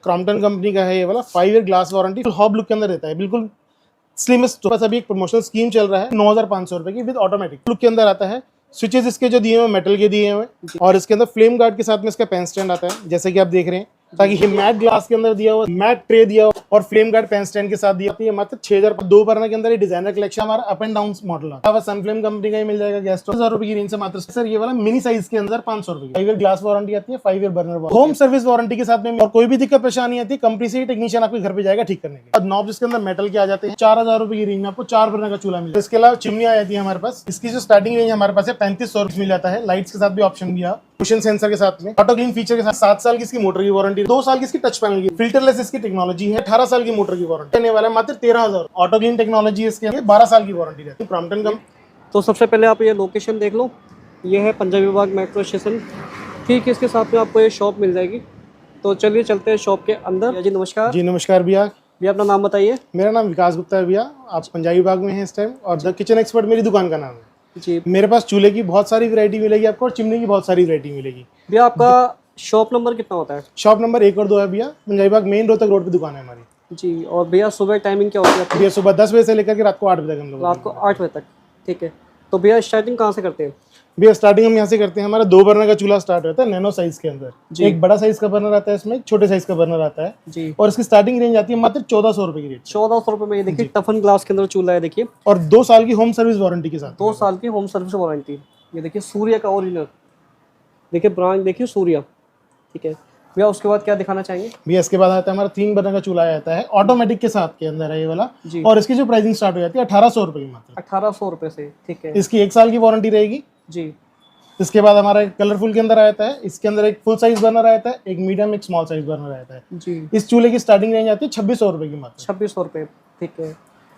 Crompton company का है ये वाला 5 year glass warranty, hob look के अंदर रहता है, बिल्कुल स्लिमेस्ट। बस अभी एक प्रमोशनल स्कीम चल रहा है 9,500 रुपए की विद ऑटोमेटिक लुक के अंदर आता है। स्विचेस इसके जो दिए हुए मेटल के दिए हुए और इसके अंदर फ्लेम गार्ड के साथ में इसका पेन स्टैंड आता है, जैसे कि आप देख रहे हैं। ताकि ये मैट ग्लास के अंदर दिया हुआ, मैट ट्रे दिया हुआ और फ्लेम गार्ड पेन स्टैंड के साथ दिया। ये मात्र 6,000 2 बर्नर के अंदर ये डिजाइनर कलेक्शन हमारा अप एंड डाउन मॉडल आता है। सनफ्लेम कंपनी का ही मिल जाएगा गैस स्टोव 1000 रुपए की रेंज से मात्र। सर ये वाला मिनी साइज के अंदर 500 रुपए 5 ईयर ग्लास वारंटी आती है, 5 year burner home service warranty के साथ में। और कोई भी दिक्कत परेशानी आती है कंपनी से ही टेक्नीशियन आपके घर पे जाएगा ठीक करने के। नॉब इसके अंदर मेटल के आ जाते हैं। 4,000 रुपए की रेंज में आपको 4 बर्नर का चूल्हा मिलेगा। इसके अलावा चिमनी आ जाती है हमारे पास। इसकी जो स्टार्टिंग रेंज हमारे पास है 3500 मिल जाता है। लाइट्स के साथ भी ऑप्शन दिया, मोशन सेंसर के साथ में, ऑटो क्लीन फीचर के साथ। 7 साल की इसकी मोटर की वारंटी, 2 साल की इसकी टच पैनल की, फिल्टरलेस इसकी टेक्नोलॉजी है। 18 साल की मोटर की वारंटी देने वाला है मात्र 13,000। ऑटो क्लीन टेक्नोलॉजी इसके 12 साल की वारंटी रहती है। क्रॉम्पटन का तो सबसे पहले आप ये लोकेशन देख लो, ये है पंजाबी बाग मेट्रो स्टेशन। ठीक है, इसके साथ में आपको ये शॉप मिल जाएगी। तो चलिए चलते हैं शॉप के अंदर। जी नमस्कार। जी नमस्कार भैया। भैया अपना नाम बताइए। मेरा नाम विकास गुप्ता है भैया। आप पंजाबी बाग में हैं इस टाइम और द किचन एक्सपर्ट मेरी दुकान का नाम है जी। मेरे पास चूल्हे की बहुत सारी वैरायटी मिलेगी आपको और चिमनी की बहुत सारी वैरायटी मिलेगी। भैया आपका शॉप नंबर कितना होता है? शॉप नंबर 1 और 2 है भैया। पंजाबी बाग मेन रोहतक रोड पे दुकान है हमारी जी। और भैया सुबह टाइमिंग क्या होती है आपकी? भैया सुबह 10 बजे से लेकर के रात को 8 बजे तक हम लोग। रात को 8 बजे तक। ठीक है, तो भैया स्टार्टिंग कहाँ से करते हैं? भैया स्टार्टिंग हम यहाँ से करते हैं। हमारा 2 बर्नर का चूल्हा स्टार्ट होता है नैनो साइज के अंदर। एक बड़ा साइज का बर्नर आता है, इसमें एक छोटे साइज का बर्नर आता है जी। और इसकी स्टार्टिंग रेंज आती है मात्र 1400 रुपए की रेंज। 1400 रुपये में ये देखिए टफन ग्लास के अंदर चूल्हा है। देखिए और 2 साल की होम सर्विस वारंटी के साथ। 2 साल की होम सर्विस वारंटी। ये देखिए सूर्या का ओरिजिनल, देखिए ब्रांड देखिए सूर्या। ठीक है भैया, उसके बाद क्या दिखाना चाहेंगे? भैया इसके बाद आता है हमारा 3 बर्नर का चूल्हा आता है, ऑटोमेटिक के साथ के अंदर है ये वाला जी। और इसकी जो प्राइसिंग स्टार्ट हो जाती है 1800 रुपए की मात्र। 1800 रुपये से। ठीक है। इसकी 1 साल की वारंटी रहेगी जी। इसके बाद हमारा कलरफुल के अंदर आता है। इसके अंदर एक फुल साइज बर्नर आता है, एक मीडियम, एक स्मॉल साइज बर्नर आता है जी। इस चूल्हे की स्टार्टिंग रेंज आती है 2600 रुपए की मात्र। 2600 रुपये। ठीक है।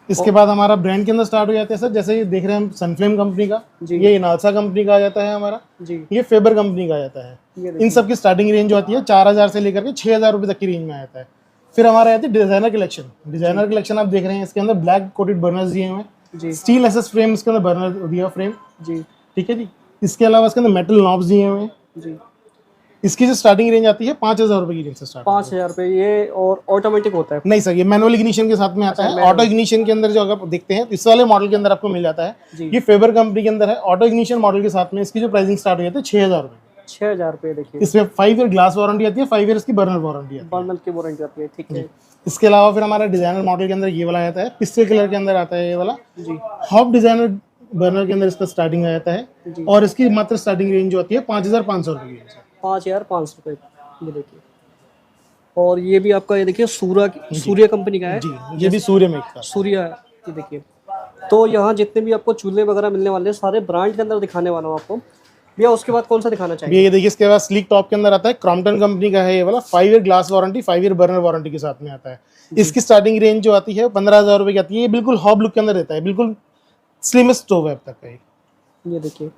इसके बाद हमारा ब्रांड के अंदर स्टार्ट हो जाते हैं सर, जैसे ये देख रहे हैं हम सनफ्लेम कंपनी का, ये इनालसा कंपनी का आ जाता है हमारा जी। ये फेबर कंपनी का आ जाता है। इन सब की स्टार्टिंग रेंज जो आती है 4000 से लेकर के 6000 रुपए तक की रेंज में आता है। फिर हमारा आती है डिजाइनर कलेक्शन। डिजाइनर कलेक्शन आप देख रहे हैं, इसके अंदर ब्लैक कोटेड बर्नर्स दिए हुए हैं, स्टील एसएस फ्रेम इसके अंदर बर्नर दिया फ्रेम जी। ठीक है जी। इसके अलावा इसके अंदर मेटल नॉब्स दिए हुए हैं जी। इसकी जो स्टार्टिंग रेंज आती है 5000 रुपए की रेंज से स्टार्ट। 5000 रुपये। ये और ऑटोमेटिक होता है? नहीं सर, ये मैनुअल इग्निशन के साथ में आता है। ऑटो इग्निशन के अंदर जो अगर देखते हैं इस वाले मॉडल के अंदर आपको मिल जाता है। ये फेबर कंपनी के अंदर है, ऑटो इग्निशन मॉडल के साथ में इसकी जो प्राइसिंग स्टार्ट हो जाती है 6000 रुपए। 6000 रुपये। देखिए इसमें 5 ईयर ग्लास वारंटी आती है, 5 ईयर इसकी बर्नर वारंटी आती है। बर्नर की वारंटी आती है। ठीक है। इसके अलावा फिर हमारा डिजाइनर मॉडल के अंदर ये वाला आता है, पिस्ते कलर के अंदर आता है ये वाला जी। हॉब डिजाइनर बर्नर के अंदर इसका स्टार्टिंग आ जाता है और इसकी मात्र स्टार्टिंग रेंज जो आती है 5500 रुपए की। 5500 रुपये। ये देखिए, और ये भी आपका ये देखिए सूर्या कंपनी का है जी। ये भी सूर्य में का सूर्या है। ये देखिए, तो यहाँ जितने भी आपको चूल्हे वगैरह मिलने वाले हैं सारे ब्रांड के अंदर दिखाने वाला हूँ आपको। भैया उसके बाद कौन सा दिखाना चाहिए? ये देखिए, इसके बाद स्लीक टॉप के अंदर आता है, क्रॉम्पटन कंपनी का है ये वाला 5 year glass warranty, 5 year burner warranty के साथ में आता है। इसकी स्टार्टिंग रेंज जो आती है 15,000 रुपए की आती है। ये बिल्कुल हॉब लुक के अंदर रहता है, बिल्कुल स्लिमेस्ट स्टोव है अब तक का। ये देखिए,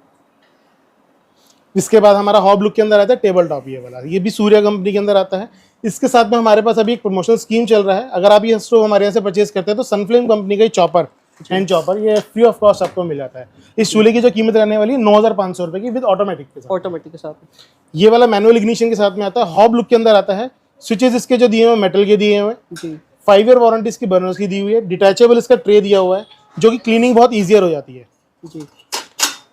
इसके बाद हमारा हॉब लुक के अंदर आता है टेबल टॉप ये वाला, ये भी सूर्या कंपनी के अंदर आता है। इसके साथ में हमारे पास अभी एक प्रमोशनल स्कीम चल रहा है। अगर आप ये स्टोव हमारे यहाँ से परचेज करते हैं तो सनफ्लेम कंपनी का ही चॉपर, हैंड चॉपर, ये फ्री ऑफ कॉस्ट आपको मिल जाता है। इस चूल्हे की जो कीमत रहने वाली है 9500 रुपए की विद ऑटोमेटिक के साथ। ऑटोमेटिक के साथ ये वाला मैनुअल इग्निशन के साथ में आता है, हॉब लुक के अंदर आता है। स्विचेस इसके जो दिए हुए मेटल के दिए हुए हैं, 5 ईयर वारंटी इसकी बर्नर्स की दी हुई है। डिटैचेबल इसका ट्रे दिया हुआ है जो कि क्लीनिंग बहुत ईजियर हो जाती है जी।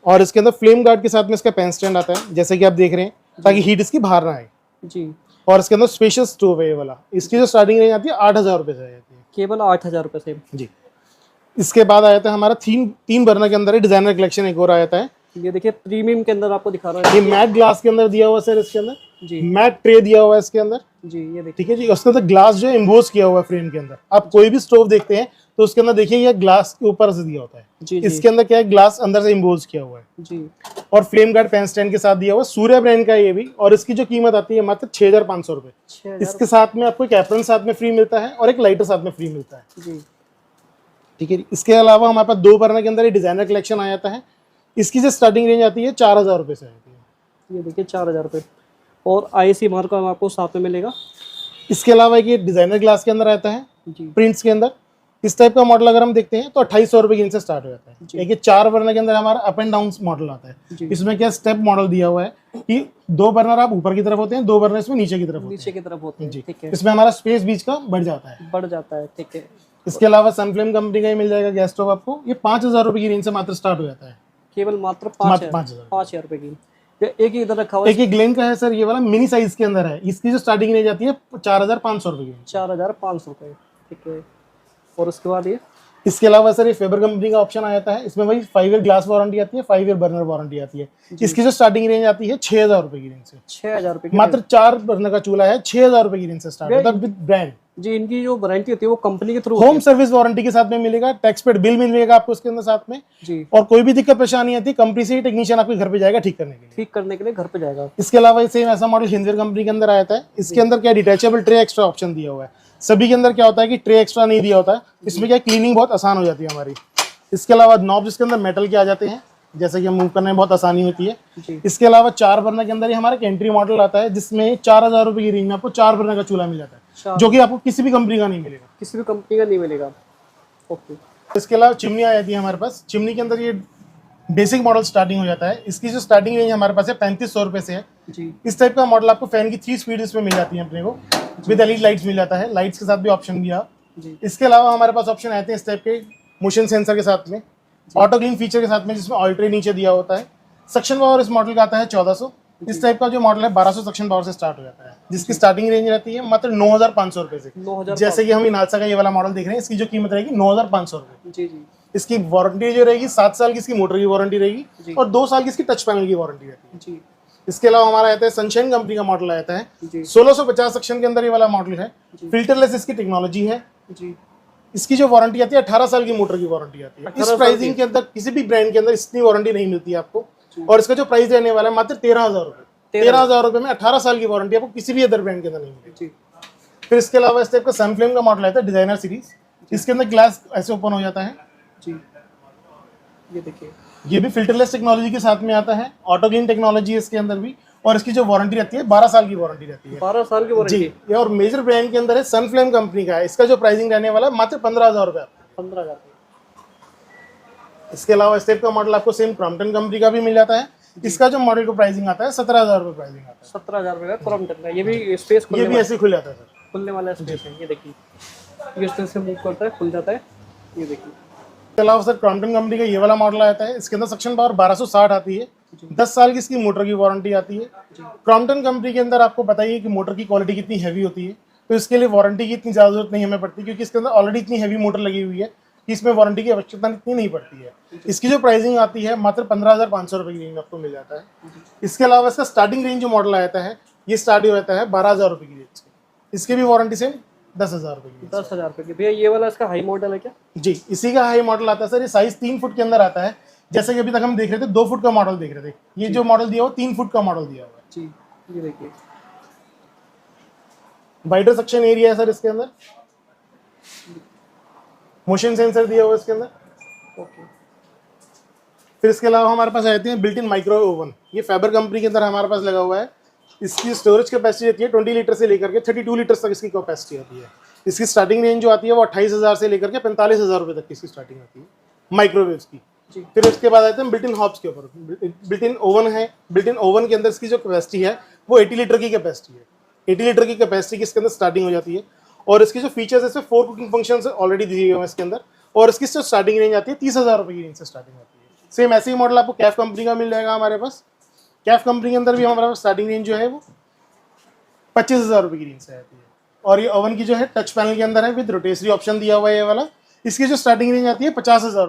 और इसके अंदर फ्लेम गार्ड के साथ में इसका पेन स्टैंड आता है, जैसे कि आप देख रहे हैं, ताकि हीट इसकी बाहर ना आए जी। और इसके अंदर स्पेशल स्टोव है ये वाला। इसकी जो स्टार्टिंग रेंज आती है 8000 रुपए से आती है, केवल 8000 रुपए से जी। इसके बाद आ जाता है हमारा 3 बर्नर के अंदर डिजाइनर कलेक्शन एक और आ जाता है। ये देखिए प्रीमियम के अंदर आपको दिखा रहा है। ये मैट ग्लास के अंदर दिया हुआ सर, इसके अंदर जी मैट ट्रे दिया हुआ है इसके अंदर जी। ये देखिए, ठीक है जी। उसके अंदर ग्लास जो है एम्बोस किया हुआ है फ्रेम के अंदर। आप कोई भी स्टोव देखते हैं तो उसके अंदर देखिए ये ग्लास के ऊपर से दिया होता है जी। इसके अंदर क्या है, ग्लास अंदर से एम्बोस किया हुआ है जी। और फ्लेम गार्ड पेन स्टैंड के साथ दिया हुआ है, सूर्या ब्रांड का ये भी। और इसकी जो कीमत आती है मात्र 6500 रुपए। इसके साथ में आपको एक एप्रन साथ में फ्री मिलता है और एक लाइटर साथ में फ्री मिलता है जी। ठीक है। इसके अलावा हमारे पास 2 बर्नर के अंदर डिजाइनर कलेक्शन आ जाता है। इसकी जो स्टार्टिंग रेंज आती है 4000 रुपए से आती है। ये देखिए 4000 रुपये। और IC मार्क आपको साथ में मिलेगा। इसके अलावा एक ये डिजाइनर ग्लास के अंदर आता है जी, प्रिंट्स के अंदर। इस टाइप का मॉडल अगर हम देखते हैं तो 2800 रुपए की रेंज से स्टार्ट हो जाता है। जी। देखिए 4 बर्नर के अंदर हमारा अप एंड डाउन मॉडल आता है। जी। इसमें क्या स्टेप मॉडल दिया हुआ है कि 2 बर्नर आप ऊपर की तरफ होते हैं, 2 बर्नर इसमें नीचे की तरफ होते नीचे की तरफ होते हैं। हैं, जी, ठीक है, इसमें हमारा स्पेस बीच का बढ़ जाता है। बढ़ जाता है, ठीक है। इसके अलावा सनफ्लेम कंपनी का ही मिल जाएगा गैस स्टोव आपको, ये 5000 रुपए की रेंज से मात्र स्टार्ट हो जाता है। केवल मात्र मात्र 5000 5000 रुपए की। ये एक ही इधर रखा हुआ है, एक ही ग्लेन का है सर, ये वाला मिनी साइज के अंदर है। इसकी जो स्टार्टिंग रेंज आती है 4500 रुपए की। 4500 रुपए, ठीक है। और उसके बाद ये इसके अलावा सर ये फेबर कंपनी का ऑप्शन आ जाता है। इसमें भाई 5 ईयर ग्लास वारंटी आती है, 5 ईयर बर्नर वारंटी आती है। इसकी जो स्टार्टिंग रेंज आती है 6000 रुपए की रेंज से। 6000 रुपए की मात्र 4 बर्नर का चूल्हा है, 6000 रुपए की रेंज से स्टार्ट होता है विद ब्रांड। जी। इनकी जो वारंटी होती है वो कंपनी के थ्रू होम सर्विस वारंटी के साथ में मिलेगा, टैक्स पेड बिल मिलेगा आपको उसके अंदर साथ में। जी। और कोई भी दिक्कत परेशानी आती है कंपनी से ही टेक्नीशियन आपके घर पे जाएगा ठीक करने के लिए। ठीक करने के लिए घर पे जाएगा। इसके अलावा सेम ऐसा मॉडल हिंदवेयर कंपनी के अंदर आया था। इसके अंदर क्या डिटैचेबल ट्रे एक्स्ट्रा ऑप्शन दिया हुआ है। सभी के अंदर क्या होता है कि ट्रे एक्स्ट्रा नहीं दिया होता है। इसमें क्या क्लीनिंग बहुत आसान हो जाती है हमारी। इसके अलावा नॉब इसके अंदर मेटल के आ जाते हैं, जैसे कि मूव करने में बहुत आसानी होती है। जी। इसके अलावा 4 बर्नर के अंदर ही हमारा एंट्री मॉडल आता है, जिसमें 4000 रुपए की रेंज में आपको 4 बर्नर का चूल्हा मिल जाता है, जो कि आपको किसी भी कंपनी का नहीं मिलेगा। किसी भी कंपनी का नहीं मिलेगा। ओके। इसके अलावा चिमनी आ जाती है हमारे पास। चिमनी के अंदर ये बेसिक मॉडल स्टार्टिंग हो जाता है। इसकी जो स्टार्टिंग रेंज हमारे पास है 3500 रुपए से है। जी। इस टाइप का मॉडल आपको फैन की 3 स्पीड इसमें मिल जाती है अपने को, विद एलईडी लाइट्स मिल जाता है, लाइट्स के साथ भी ऑप्शन दिया। जी। इसके अलावा हमारे पास ऑप्शन आते हैं इस टाइप के मोशन सेंसर के साथ में, ऑटो क्लीन फीचर के साथ में, जिसमें ऑयल ट्रे नीचे दिया होता है। सक्शन पावर इस मॉडल का आता है 1400। इस टाइप का जो मॉडल है 1200 सक्शन पावर से स्टार्ट हो जाता है, जिसकी स्टार्टिंग रेंज रहती है मात्र 9500 रुपए से। 9000। जैसे कि हम इनालसा का ये वाला मॉडल देख रहे हैं, इसकी जो कीमत रहेगी 9500 रुपए। जी। जी। इसकी वारंटी जो रहेगी 7 साल की इसकी मोटर की वारंटी जी। रहेगी, और 2 साल की इसकी टच पैनल की वारंटी रहती है। जी। इसके अलावा हमारा आता है सनशाइन कंपनी का मॉडल आता है। जी। 1650 सेक्शन के अंदर ये वाला मॉडल है। फिल्टरलेस इसकी टेक्नोलॉजी है। जी। इसकी जो वारंटी आती है 18 साल की मोटर की वारंटी आती है। 18 इस साल प्राइसिंग के अंदर किसी भी ब्रांड के अंदर इतनी वारंटी नहीं मिलती है आपको। और इसका जो प्राइस रहने वाला है मात्र 13,000 रुपए। 13,000 रुपए में 18 साल की वारंटी आपको किसी भी अदर ब्रांड के अंदर नहीं मिलेगी। जी। फिर इसके अलावा इस टाइप का सनफ्लेम का मॉडल आता है डिजाइनर सीरीज। इसके अंदर ग्लास ऐसे ओपन हो जाता है। जी। ये देखिए, ये भी फिल्टरलेस टेक्नोलॉजी के साथ में आता है, ऑटो क्लीन टेक्नोलॉजी है इसके अंदर भी। और इसकी जो वारंटी रहती है 12 साल की वारंटी रहती है। 12 साल की वारंटी। जी, ये और मेजर ब्रांड के अंदर है सनफ्लेम कंपनी का है। इसका जो प्राइसिंग रहने वाला है मात्र 15,000 रुपए। 15,000। इसके अलावा इस टाइप का मॉडल आपको सेम क्रॉम्पटन कंपनी का भी मिल जाता है। इसका जो मॉडल का प्राइसिंग आता है 17,000 रुपए प्राइसिंग आता है। 17,000 रुपए का क्रॉम्पटन का। ये भी स्पेस ये भी ऐसे खुल जाता है सर। खुलने वाला स्पेस है। ये देखिए, ये इस तरह से मूव करता है, खुल जाता है। ये देखिए। इसके अलावा सर क्रॉम्पटन कंपनी का ये वाला मॉडल आता है। इसके अंदर सक्शन पावर 1260 आती है। 10 साल की इसकी मोटर की वारंटी आती है। क्रॉम्पटन कंपनी के अंदर आपको बताइए कि मोटर की क्वालिटी कितनी हैवी होती है, तो इसके लिए वारंटी की इतनी ज़्यादा जरूरत नहीं हमें पड़ती, क्योंकि इसके अंदर ऑलरेडी इतनी हैवी मोटर लगी हुई है कि इसमें वारंटी की आवश्यकता इतनी नहीं पड़ती है। इसकी जो प्राइसिंग आती है मात्र 15,500 रुपए की रेंज में आपको मिल जाता है। इसके अलावा इसका स्टार्टिंग रेंज जो मॉडल आता है ये स्टार्ट हो जाता है 12,000 रुपए की रेंज से। इसकी भी वारंटी सेम 10,000 रुपए की। 10,000 रुपए की। भैया ये वाला इसका हाई मॉडल है क्या? जी, इसी का हाई मॉडल आता है सर। ये साइज 3 फुट के अंदर आता है। जैसे कि अभी तक हम देख रहे थे 2 फुट का मॉडल देख रहे थे, ये जो मॉडल दिया हुआ 3 फुट का मॉडल दिया हुआ है। जी। ये देखिए, वाइडर सेक्शन एरिया है सर इसके अंदर। मोशन सेंसर दिया हुआ है इसके अंदर। ओके। फिर इसके अलावा हमारे पास आते हैं बिल्ट इन माइक्रो ओवन। ये फैबर कंपनी के अंदर हमारे पास लगा हुआ है। इसकी स्टोरेज कैपेसिटी रहती है 20 लीटर से लेकर के 32 लीटर तक इसकी कैपेसिटी आती है। इसकी स्टार्टिंग रेंज जो आती है वो 28,000 से लेकर के 45,000 रुपए तक की इसकी स्टार्टिंग आती है माइक्रोवेव्स की। जी। फिर उसके बाद आते हैं बिल्ट इन हॉब्स के ऊपर। बिल्ट इन ओवन है। बिल्ट इन ओवन के अंदर इसकी जो कैपेसिटी है वो 80 लीटर की कैपेसिटी है। 80 लीटर की कैपेसिटी की इसके अंदर स्टार्टिंग हो जाती है। और इसकी जो फीचर्स है इसमें 4 कुकिंग फंक्शन ऑलरेडी दिए हुए हैं इसके अंदर। और इसकी जो स्टार्टिंग रेंज आती है 30,000 रुपए की रेंज से स्टार्टिंग आती है। सेम ऐसे ही मॉडल आपको कैफ कंपनी का मिल जाएगा हमारे पास। कैफ कंपनी के अंदर भी हमारे पास स्टार्टिंग रेंज जो है वो 25,000 रुपए की रेंज से आती है। और ये ओवन की जो है टच पैनल के अंदर है, विद रोटेटरी ऑप्शन दिया हुआ है ये वाला। इसकी जो स्टार्टिंग रेंज आती है 50,000